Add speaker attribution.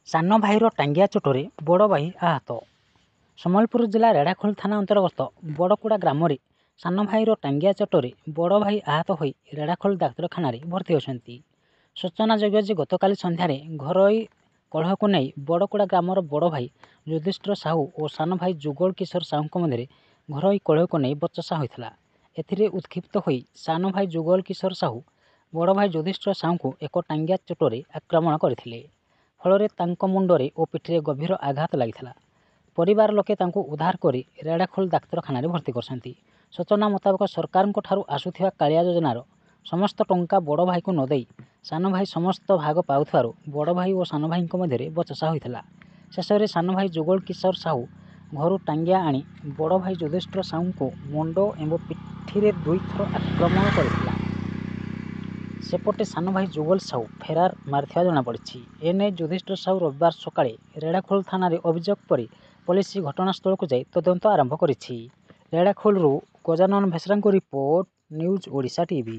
Speaker 1: ସାନ ଭାଇର ଟାଙ୍ଗିଆ ଚୋଟରେ ବଡ଼ ଭାଇ ଆହତ। ସମ୍ବଲପୁର ଜିଲ୍ଲା ରେଢ଼ାଖୋଲ ଥାନା ଅନ୍ତର୍ଗତ ବଡ଼କୁଡ଼ା ଗ୍ରାମରେ ସାନ ଭାଇର ଟାଙ୍ଗିଆ ଚୋଟରେ ବଡ଼ ଭାଇ ଆହତ ହୋଇ ରେଢ଼ାଖୋଲ ଡାକ୍ତରଖାନାରେ ଭର୍ତ୍ତି ଅଛନ୍ତି। ସୂଚନାଯୋଗ୍ୟ ଯେ ଗତକାଲି ସନ୍ଧ୍ୟାରେ ଘରୋଇ କଳହକୁ ନେଇ ବଡ଼କୁଡ଼ା ଗ୍ରାମର ବଡ଼ ଭାଇ ଯୁଧିଷ୍ଠିର ସାହୁ ଓ ସାନ ଭାଇ ଯୁଗଳ କିଶୋର ସାହୁଙ୍କ ମଧ୍ୟରେ ଘରୋଇ କଳହକୁ ନେଇ ବଚସା ହୋଇଥିଲା। ଏଥିରେ ଉତ୍କ୍ଷିପ୍ତ ହୋଇ ସାନ ଭାଇ ଯୁଗଳ କିଶୋର ସାହୁ ବଡ଼ ଭାଇ ଯୁଧିଷ୍ଠିର ସାହୁଙ୍କୁ ଏକ ଟାଙ୍ଗିଆ ଚୋଟରେ ଆକ୍ରମଣ କରିଥିଲେ। ଫଳରେ ତାଙ୍କ ମୁଣ୍ଡରେ ଓ ପିଠିରେ ଗଭୀର ଆଘାତ ଲାଗିଥିଲା। ପରିବାର ଲୋକେ ତାଙ୍କୁ ଉଦ୍ଧାର କରି ରେଢ଼ାଖୋଲ ଡାକ୍ତରଖାନାରେ ଭର୍ତ୍ତି କରିଛନ୍ତି। ସୂଚନା ମୁତାବକ ସରକାରଙ୍କ ଠାରୁ ଆସୁଥିବା କାଳିଆ ଯୋଜନାର ସମସ୍ତ ଟଙ୍କା ବଡ଼ ଭାଇକୁ ନ ଦେଇ ସାନ ଭାଇ ସମସ୍ତ ଭାଗ ପାଉଥିବାରୁ ବଡ଼ ଭାଇ ଓ ସାନ ଭାଇଙ୍କ ମଧ୍ୟରେ ବଚସା ହୋଇଥିଲା। ଶେଷରେ ସାନ ଭାଇ ଯୁଗଳ କିଶୋର ସାହୁ ଘରୁ ଟାଙ୍ଗିଆ ଆଣି ବଡ଼ ଭାଇ ଯୁଧିଷ୍ଠିର ସାହୁଙ୍କୁ ମୁଣ୍ଡ ଏବଂ ପିଠିରେ 2 ଥର ଆକ୍ରମଣ କରିଥିଲା। ସେପଟେ ସାନ ଭାଇ ଯୁଗଳ ସାହୁ ଫେରାର ମାରିଥିବା ଜଣାପଡ଼ିଛି। ଏନେଇ ଯୁଧିଷ୍ଠିର ସାହୁ ରବିବାର ସକାଳେ ରେଢ଼ାଖୋଲ ଥାନାରେ ଅଭିଯୋଗ କରି ପୋଲିସ ଘଟଣାସ୍ଥଳକୁ ଯାଇ ତଦନ୍ତ ଆରମ୍ଭ କରିଛି। ରେଢ଼ାଖୋଲରୁ ଗଜାନନ ଭେଶ୍ରାଙ୍କ ରିପୋର୍ଟ, ନ୍ୟୁଜ୍ ଓଡ଼ିଶା ଟିଭି।